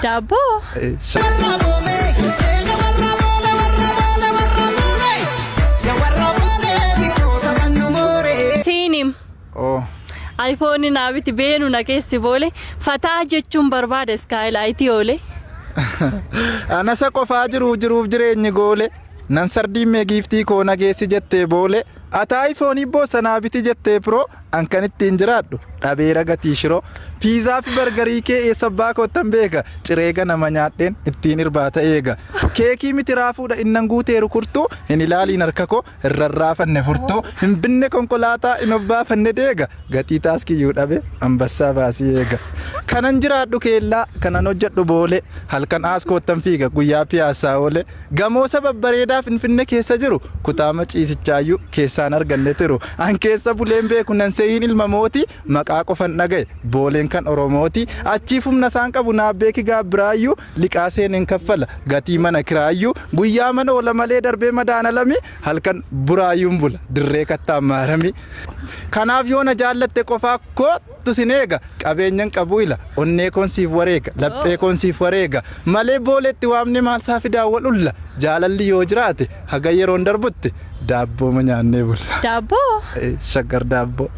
Dabo. Sinim. Oh. iPhone naabiti beenu na keessi boole fataa jechuun barbaada skylight oole. Anasa qofaa jiruuf jireenyi goole nan sardiimmee giiftii koo nageessi jettee boole ata iPhone boossa naabiti jettee pro an kan ittiin jiraadhu dhabeera gatii shiroo piizaa fi bargarii kee eessa abbaa koottan beeka cireega nama nyaadheen ittiin irbaata eega keekii miti raafuudha innan guuteeru kurtuu hin ilaaliin harka koo irrarraafanne furtuu hin binne konkolaataa in obbaafanne deega gatii taaskiyyuu dhabe ambassaa baasii eega kanan jiraadhu keellaa kanan hojjedhu boole halkan aas koottan fiiga guyyaa piyaasaa oole gamoo sabab bareedaa finfinne keessa jiru kutaama ciisichaayyuu keessaan arganne tiru an keessa buleen beeku nan seeyin ilma mooti maqaa qofan dhagaye booleen kan oromooti achiif humna isaan qabu naabbeeki gaabbiraayyuu liqaa seeneen kaffala gatii mana kiraayyuu guyyaa mana oola malee darbee madaana lami halkan buraayyuun bula dirree kattaan maarami kanaaf yoo na jaallatte qofaa kootu sin eega qabeenyan qabu ila onnee koonsiif wareega laphee koonsiif wareega malee booleetti waamne maalsaa fidaa wal ulla jaalalli yoo jiraate haga yeroon darbutti daabboo ma nyaannee bulla. Dabo. Shaggar daabboo.